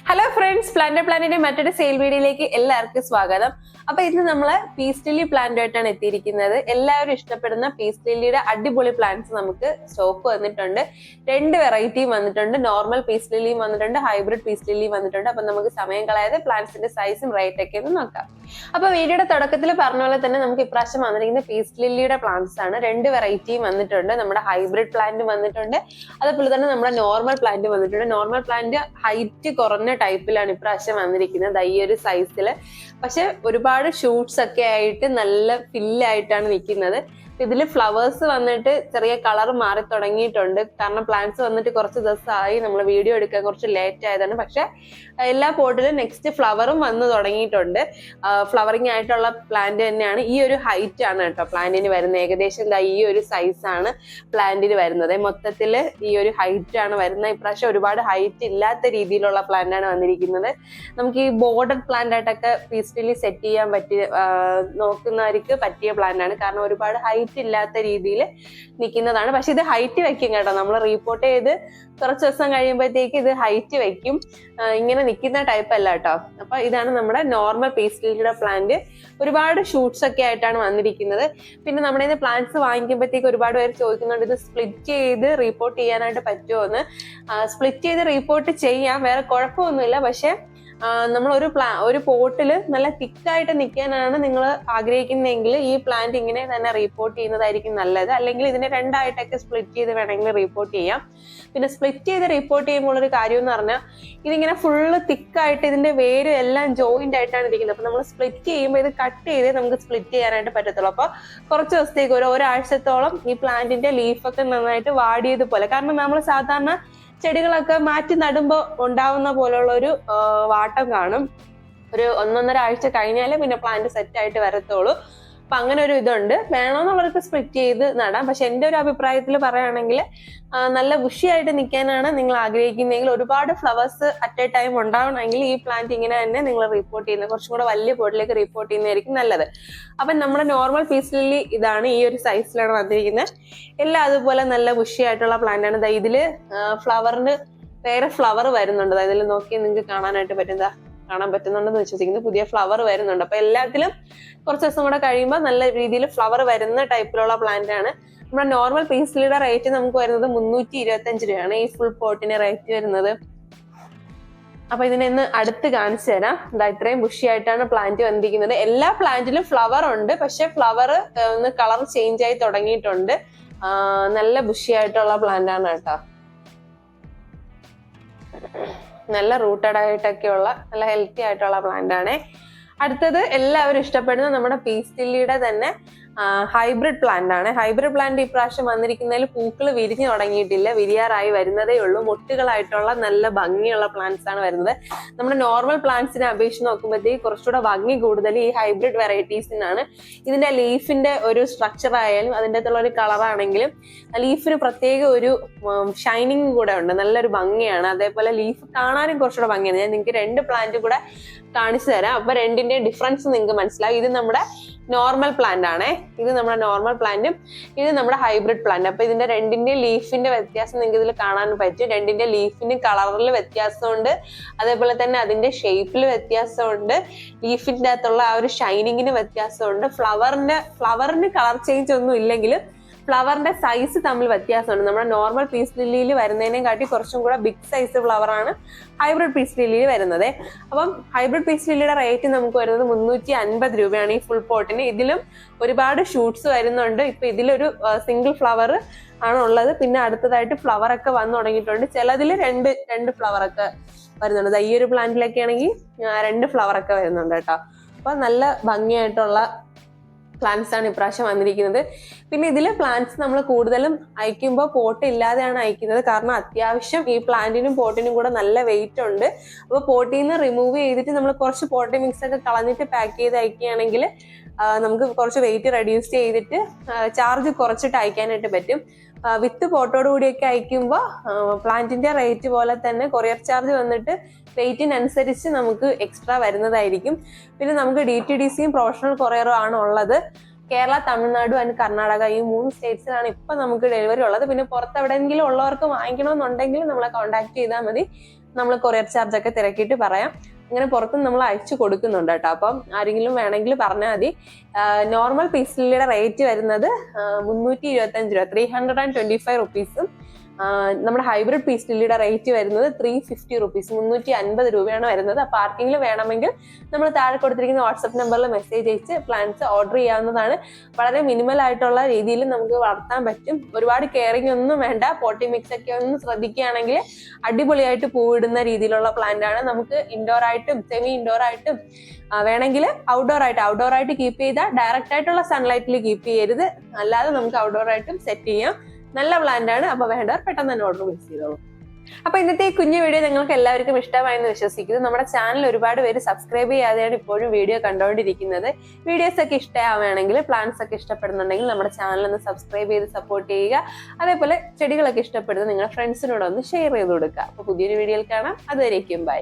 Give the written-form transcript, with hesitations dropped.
Hello friends, പ്ലാന്റിന്റെ മറ്റൊരു sale വീഡിയോയിലേക്ക് എല്ലാവർക്കും സ്വാഗതം. അപ്പൊ ഇന്ന് നമ്മള് പീസ് ലില്ലി പ്ലാന്റുമായിട്ടാണ് എത്തിയിരിക്കുന്നത്. എല്ലാവരും ഇഷ്ടപ്പെടുന്ന പീസ് ലില്ലിയുടെ അടിപൊളി പ്ലാന്റ്സ് നമുക്ക് സ്റ്റോക്ക് വന്നിട്ടുണ്ട്. 2 വെറൈറ്റിയും വന്നിട്ടുണ്ട്. നോർമൽ പീസ് ലില്ലിയും വന്നിട്ടുണ്ട്, ഹൈബ്രിഡ് പീസ് ലില്ലിയും വന്നിട്ടുണ്ട്. അപ്പൊ നമുക്ക് സമയം കളയാതെ പ്ലാന്റ്സിന്റെ സൈസും റേറ്റ് ഒക്കെ ഒന്ന് നോക്കാം. അപ്പൊ വീഡിയോയുടെ തുടക്കത്തിൽ പറഞ്ഞ പോലെ തന്നെ നമുക്ക് ഇപ്രാവശ്യം വന്നിരിക്കുന്ന പീസ് ലില്ലിയുടെ പ്ലാന്റ്സ് ആണ്. 2 വെറൈറ്റിയും വന്നിട്ടുണ്ട്. നമ്മുടെ ഹൈബ്രിഡ് പ്ലാന്റ് വന്നിട്ടുണ്ട്, അതുപോലെ തന്നെ നമ്മുടെ നോർമൽ പ്ലാന്റ് വന്നിട്ടുണ്ട്. നോർമൽ പ്ലാന്റ് ഹൈറ്റ് കുറഞ്ഞ ടൈപ്പിലാണ് ഇപ്രാവശ്യം വന്നിരിക്കുന്നത്, ഈ ഒരു സൈസില്. പക്ഷെ ഒരുപാട് ഷൂട്ട്സ് ഒക്കെ ആയിട്ട് നല്ല ഫില്ലായിട്ടാണ് നിൽക്കുന്നത്. ഇതിൽ ഫ്ലവേഴ്സ് വന്നിട്ട് ചെറിയ കളർ മാറി തുടങ്ങിയിട്ടുണ്ട്. കാരണം പ്ലാന്റ്സ് വന്നിട്ട് കുറച്ച് ദിവസമായി, നമ്മൾ വീഡിയോ എടുക്കാൻ കുറച്ച് ലേറ്റ് ആയതാണ്. പക്ഷെ എല്ലാ പോട്ടിലും നെക്സ്റ്റ് ഫ്ലവറും വന്ന് തുടങ്ങിയിട്ടുണ്ട്. ഫ്ലവറിങ് ആയിട്ടുള്ള പ്ലാന്റ് തന്നെയാണ്. ഈ ഒരു ഹൈറ്റ് ആണ് കേട്ടോ പ്ലാന്റിന് വരുന്നത്. ഏകദേശം ഈ ഒരു സൈസാണ് പ്ലാന്റിന് വരുന്നത്. മൊത്തത്തിൽ ഈ ഒരു ഹൈറ്റ് ആണ് വരുന്നത്. ഇപ്രാവശ്യം ഒരുപാട് ഹൈറ്റ് ഇല്ലാത്ത രീതിയിലുള്ള പ്ലാന്റ് ആണ് വന്നിരിക്കുന്നത്. നമുക്ക് ഈ ബോർഡർ പ്ലാന്റ് ആയിട്ടൊക്കെ പീസ്ഫുള്ളി സെറ്റ് ചെയ്യാൻ പറ്റിയ നോക്കുന്നവർക്ക് പറ്റിയ പ്ലാന്റ് ആണ്. കാരണം ഒരുപാട് ഹൈറ്റ് ഇല്ലാത്ത രീതിയിൽ നിൽക്കുന്നതാണ്. പക്ഷെ ഇത് ഹൈറ്റ് വെക്കും കേട്ടോ. നമ്മൾ റീപോർട്ട് ചെയ്ത് കുറച്ച് ദിവസം കഴിയുമ്പോഴത്തേക്ക് ഇത് ഹൈറ്റ് വെക്കും. ഇങ്ങനെ നിൽക്കുന്ന ടൈപ്പ് അല്ല കേട്ടോ. അപ്പൊ ഇതാണ് നമ്മുടെ നോർമൽ പീസ് ലില്ലിയുടെ പ്ലാന്റ്. ഒരുപാട് ഷൂട്ട്സ് ഒക്കെ ആയിട്ടാണ് വന്നിരിക്കുന്നത്. പിന്നെ നമ്മുടെ ഇത് പ്ലാന്റ്സ് വാങ്ങിക്കുമ്പോഴത്തേക്ക് ഒരുപാട് പേര് ചോദിക്കുന്നുണ്ട്, ഇത് സ്പ്ലിറ്റ് ചെയ്ത് റീപോർട്ട് ചെയ്യാനായിട്ട് പറ്റുമോ എന്ന്. സ്പ്ലിറ്റ് ചെയ്ത് റീപോർട്ട് ചെയ്യാം, വേറെ കുഴപ്പമൊന്നുമില്ല. പക്ഷെ നമ്മൾ ഒരു പോട്ടിൽ നല്ല തിക്കായിട്ട് നിൽക്കാനാണ് നിങ്ങൾ ആഗ്രഹിക്കുന്നതെങ്കിൽ ഈ പ്ലാന്റ് ഇങ്ങനെ തന്നെ റീപോർട്ട് ചെയ്യുന്നതായിരിക്കും നല്ലത്. അല്ലെങ്കിൽ ഇതിനെ 2 ആയിട്ടൊക്കെ സ്പ്ലിറ്റ് ചെയ്ത് വേണമെങ്കിൽ റീപോർട്ട് ചെയ്യാം. പിന്നെ സ്പ്ലിറ്റ് ചെയ്ത് റീപോർട്ട് ചെയ്യുമ്പോൾ ഒരു കാര്യം എന്ന് പറഞ്ഞാൽ ഇതിങ്ങനെ ഫുള്ള് തിക്കായിട്ട് ഇതിന്റെ വേരും എല്ലാം ജോയിന്റ് ആയിട്ടാണ് ഇരിക്കുന്നത്. അപ്പൊ നമ്മൾ സ്പ്ലിറ്റ് ചെയ്യുമ്പോൾ ഇത് കട്ട് ചെയ്ത് നമുക്ക് സ്പ്ലിറ്റ് ചെയ്യാനായിട്ട് പറ്റത്തുള്ളൂ. അപ്പൊ കുറച്ച് ദിവസത്തേക്ക് ഒരാഴ്ചത്തോളം ഈ പ്ലാന്റിന്റെ ലീഫൊക്കെ നന്നായിട്ട് വാടിയതുപോലെ, കാരണം നമ്മൾ സാധാരണ ചെടികളൊക്കെ മാറ്റി നടുമ്പോൾ ഉണ്ടാവുന്ന പോലുള്ള ഒരു വാട്ടം കാണും. ഒരു 1-1.5 ആഴ്ച കഴിഞ്ഞാലേ പിന്നെ പ്ലാന്റ് സെറ്റ് ആയിട്ട് വരത്തുള്ളൂ. അപ്പൊ അങ്ങനെ ഒരു ഇതുണ്ട്. വേണമെന്നുള്ളവർക്ക് സ്പ്ലിറ്റ് ചെയ്ത് നടാം. പക്ഷെ എൻ്റെ ഒരു അഭിപ്രായത്തിൽ പറയുകയാണെങ്കിൽ നല്ല ബുഷിയായിട്ട് നിൽക്കാനാണ് നിങ്ങൾ ആഗ്രഹിക്കുന്നതെങ്കിൽ, ഒരുപാട് ഫ്ലവേഴ്സ് അറ്റ് എ ടൈം ഉണ്ടാവണമെങ്കിൽ ഈ പ്ലാന്റ് ഇങ്ങനെ തന്നെ നിങ്ങൾ റീപോർട്ട് ചെയ്യുന്നത്, കുറച്ചും കൂടെ വലിയ പോട്ടിലേക്ക് റീപോർട്ട് ചെയ്യുന്നതായിരിക്കും നല്ലത്. അപ്പൊ നമ്മുടെ നോർമൽ പീസ് ലില്ലി ഇതാണ്, ഈ ഒരു സൈസിലാണ് വന്നിരിക്കുന്നത്. എല്ലാം അതുപോലെ നല്ല ബുഷിയായിട്ടുള്ള പ്ലാന്റ് ആണ്. ഇതില് ഫ്ലവറിന് വേറെ ഫ്ലവർ വരുന്നുണ്ട്. ഇതിൽ നോക്കി നിങ്ങൾക്ക് കാണാനായിട്ട് കാണാൻ പറ്റുന്നുണ്ടെന്ന് വിശ്വസിക്കുന്നു. പുതിയ ഫ്ലവർ വരുന്നുണ്ട്. അപ്പൊ എല്ലാത്തിലും കുറച്ച് ദിവസം കൂടെ കഴിയുമ്പോൾ നല്ല രീതിയിൽ ഫ്ലവർ വരുന്ന ടൈപ്പിലുള്ള പ്ലാന്റ് ആണ്. നമ്മുടെ നോർമൽ പീസ് ലില്ലിയുടെ റേറ്റ് നമുക്ക് വരുന്നത് 325 രൂപയാണ് ഈ ഫുൾ പോട്ടിന് റേറ്റ് വരുന്നത്. അപ്പൊ ഇതിനെ അടുത്ത് കാണിച്ചു തരാം. ഇത്രയും ബുഷിയായിട്ടാണ് പ്ലാന്റ് വന്നിരിക്കുന്നത്. എല്ലാ പ്ലാന്റിലും ഫ്ലവർ ഉണ്ട്, പക്ഷെ ഫ്ലവർ ഒന്ന് കളർ ചേഞ്ച് ആയി തുടങ്ങിയിട്ടുണ്ട്. നല്ല ബുഷിയായിട്ടുള്ള പ്ലാന്റ് ആണ് കേട്ടോ. നല്ല റൂട്ടഡ് ആയിട്ടൊക്കെയുള്ള നല്ല ഹെൽത്തി ആയിട്ടുള്ള പ്ലാന്റ് ആണ്. അടുത്തത് എല്ലാവരും ഇഷ്ടപ്പെടുന്ന നമ്മുടെ പീസ് ലില്ലിയുടെ തന്നെ ഹൈബ്രിഡ് പ്ലാന്റ് ആണ്. ഹൈബ്രിഡ് പ്ലാന്റ് ഇപ്രാവശ്യം വന്നിരിക്കുന്നതിൽ പൂക്കൾ വിരിഞ്ഞു തുടങ്ങിയിട്ടില്ല, വിരിയാറായി വരുന്നതേ ഉള്ളൂ. മുട്ടുകളായിട്ടുള്ള നല്ല ഭംഗിയുള്ള പ്ലാന്റ്സ് ആണ് വരുന്നത്. നമ്മുടെ നോർമൽ പ്ലാന്റ്സിനെ അപേക്ഷിച്ച് നോക്കുമ്പോഴത്തേക്ക് കുറച്ചുകൂടെ ഭംഗി കൂടുതൽ ഈ ഹൈബ്രിഡ് വെറൈറ്റീസിനാണ്. ഇതിന്റെ ലീഫിന്റെ ഒരു സ്ട്രക്ചർ ആയാലും അതിൻ്റെ അകത്തുള്ള ഒരു കളറാണെങ്കിലും ലീഫിന് പ്രത്യേക ഒരു ഷൈനിങ് കൂടെ ഉണ്ട്, നല്ലൊരു ഭംഗിയാണ്. അതേപോലെ ലീഫ് കാണാനും കുറച്ചുകൂടെ ഭംഗിയാണ്. ഞാൻ നിങ്ങൾക്ക് 2 പ്ലാന്റ് കൂടെ കാണിച്ചു തരാം. അപ്പൊ 2ന്റെ ഡിഫറൻസ് നിങ്ങൾക്ക് മനസ്സിലാവും. ഇത് നമ്മുടെ നോർമൽ പ്ലാന്റ് ആണേ. ഇത് നമ്മുടെ നോർമൽ പ്ലാന്റും ഇത് നമ്മുടെ ഹൈബ്രിഡ് പ്ലാന്റ്. അപ്പൊ ഇതിന്റെ 2ന്റെ ലീഫിന്റെ വ്യത്യാസം നിങ്ങൾക്ക് ഇതിൽ കാണാൻ പറ്റും. 2ന്റെ ലീഫിന് കളറിൽ വ്യത്യാസമുണ്ട്, അതേപോലെ തന്നെ അതിന്റെ ഷേപ്പിൽ വ്യത്യാസമുണ്ട്, ലീഫിന്റെ അകത്തുള്ള ആ ഒരു ഷൈനിങ്ങിന് വ്യത്യാസമുണ്ട്. ഫ്ലവറിന് കളർ ചേഞ്ച് ഒന്നും ഇല്ലെങ്കിലും ഫ്ലവറിന്റെ സൈസ് തമ്മിൽ വ്യത്യാസമുണ്ട്. നമ്മുടെ നോർമൽ പീസ് ലില്ലിയിൽ വരുന്നതിനെ കാട്ടി കുറച്ചും കൂടെ ബിഗ് സൈസ് ഫ്ലവർ ആണ് ഹൈബ്രിഡ് പീസ് ലില്ലിയിൽ വരുന്നത്. അപ്പം ഹൈബ്രിഡ് പീസ് ലില്ലിയുടെ റേറ്റ് നമുക്ക് വരുന്നത് 350 രൂപയാണ് ഈ ഫുൾ പോട്ടിന്. ഇതിലും ഒരുപാട് ഷൂട്ട്സ് വരുന്നുണ്ട്. ഇപ്പൊ ഇതിലൊരു സിംഗിൾ ഫ്ലവർ ആണ് ഉള്ളത്. പിന്നെ അടുത്തതായിട്ട് ഫ്ലവർ ഒക്കെ വന്നു തുടങ്ങിയിട്ടുണ്ട്. ചിലതിൽ രണ്ട് ഫ്ലവർ ഒക്കെ വരുന്നുണ്ട്. ഈ ഒരു പ്ലാന്റിലൊക്കെ ആണെങ്കിൽ 2 ഫ്ലവർ ഒക്കെ വരുന്നുണ്ട് കേട്ടോ. അപ്പൊ നല്ല ഭംഗിയായിട്ടുള്ള പ്ലാന്റ്സ് ആണ് ഇപ്രാവശ്യം വന്നിരിക്കുന്നത്. പിന്നെ ഇതിൽ പ്ലാന്റ്സ് നമ്മൾ കൂടുതലും അയക്കുമ്പോൾ പോട്ട് ഇല്ലാതെയാണ് അയക്കുന്നത്. കാരണം അത്യാവശ്യം ഈ പ്ലാന്റിനും പോട്ടിനും കൂടെ നല്ല വെയിറ്റ് ഉണ്ട്. അപ്പോൾ പോട്ടിൽ നിന്ന് റിമൂവ് ചെയ്തിട്ട് നമ്മൾ കുറച്ച് പോട്ടി മിക്സ് ഒക്കെ കളഞ്ഞിട്ട് പാക്ക് ചെയ്ത് അയക്കുകയാണെങ്കിൽ നമുക്ക് കുറച്ച് വെയിറ്റ് റെഡ്യൂസ് ചെയ്തിട്ട് ചാർജ് കുറച്ചിട്ട് അയക്കാനായിട്ട് പറ്റും. വിത്ത് പോട്ടോട് കൂടിയൊക്കെ അയക്കുമ്പോൾ പ്ലാന്റിന്റെ റേറ്റ് പോലെ തന്നെ കൊറിയർ ചാർജ് വന്നിട്ട് വെയിറ്റിനനുസരിച്ച് നമുക്ക് എക്സ്ട്രാ വരുന്നതായിരിക്കും. പിന്നെ നമുക്ക് DTDCയും പ്രൊഫഷണൽ കൊറിയറും ആണ് ഉള്ളത്. കേരള, തമിഴ്നാട് ആൻഡ് കർണാടക ഈ 3 സ്റ്റേറ്റ്സിലാണ് ഇപ്പൊ നമുക്ക് ഡെലിവറി ഉള്ളത്. പിന്നെ പുറത്ത് എവിടെയെങ്കിലും ഉള്ളവർക്ക് വാങ്ങിക്കണമെന്നുണ്ടെങ്കിൽ നമ്മളെ കോൺടാക്ട് ചെയ്താൽ മതി. നമ്മൾ കൊറിയർ ചാർജ് ഒക്കെ തിരക്കിയിട്ട് പറയാം. അങ്ങനെ പുറത്തുനിന്ന് നമ്മൾ അയച്ചു കൊടുക്കുന്നുണ്ട് കേട്ടോ. അപ്പം ആരെങ്കിലും വേണമെങ്കിൽ പറഞ്ഞാൽ മതി. നോർമൽ പീസ് ലില്ലിയുടെ റേറ്റ് വരുന്നത് 325 രൂപ, 325 റുപ്പീസും. നമ്മുടെ ഹൈബ്രിഡ് പീസ് ലില്ലിയുടെ റേറ്റ് വരുന്നത് 350 റുപ്പീസ്, 350 രൂപയാണ് വരുന്നത്. അപ്പൊ ആർക്കെങ്കിലും വേണമെങ്കിൽ നമ്മൾ താഴെ കൊടുത്തിരിക്കുന്ന വാട്സ്ആപ്പ് നമ്പറിൽ മെസ്സേജ് അയച്ച് പ്ലാന്റ്സ് ഓർഡർ ചെയ്യാവുന്നതാണ്. വളരെ മിനിമൽ ആയിട്ടുള്ള രീതിയിൽ നമുക്ക് വളർത്താൻ പറ്റും. ഒരുപാട് കെയറിങ് ഒന്നും വേണ്ട. പോട്ടി മിക്സ് ഒക്കെ ഒന്ന് ശ്രദ്ധിക്കുകയാണെങ്കിൽ അടിപൊളിയായിട്ട് പൂവിടുന്ന രീതിയിലുള്ള പ്ലാന്റ് ആണ്. നമുക്ക് ഇൻഡോർ ആയിട്ടും സെമി ഇൻഡോർ ആയിട്ടും വേണമെങ്കിൽ ഔട്ട്ഡോർ ആയിട്ട് കീപ്പ് ചെയ്താൽ ഡയറക്റ്റ് ആയിട്ടുള്ള സൺലൈറ്റിൽ കീപ്പ് ചെയ്യരുത്. അല്ലാതെ നമുക്ക് ഔട്ട്ഡോർ ആയിട്ടും സെറ്റ് ചെയ്യാം. നല്ല പ്ലാന്റ് ആണ്. അപ്പൊ വേണ്ടവർ പെട്ടെന്ന് തന്നെ ഓർഡർ പ്ലേസ് ചെയ്തോളൂ. അപ്പൊ ഇന്നത്തെ ഈ കുഞ്ഞു വീഡിയോ നിങ്ങൾക്ക് എല്ലാവർക്കും ഇഷ്ടമായെന്ന് വിശ്വസിക്കുന്നു. നമ്മുടെ ചാനൽ ഒരുപാട് പേര് സബ്സ്ക്രൈബ് ചെയ്യാതെയാണ് ഇപ്പോഴും വീഡിയോ കണ്ടുകൊണ്ടിരിക്കുന്നത്. വീഡിയോസ് ഒക്കെ ഇഷ്ടമാവുകയാണെങ്കിൽ, പ്ലാന്റ്സ് ഒക്കെ ഇഷ്ടപ്പെടുന്നുണ്ടെങ്കിൽ നമ്മുടെ ചാനൽ ഒന്ന് സബ്സ്ക്രൈബ് ചെയ്ത് സപ്പോർട്ട് ചെയ്യുക. അതേപോലെ ചെടികളൊക്കെ ഇഷ്ടപ്പെടുന്ന നിങ്ങളുടെ ഫ്രണ്ട്സിനോട് ഒന്ന് ഷെയർ ചെയ്ത് കൊടുക്കുക. അപ്പൊ പുതിയൊരു വീഡിയോയിൽ കാണാം. അതുവരേക്കും ബൈ.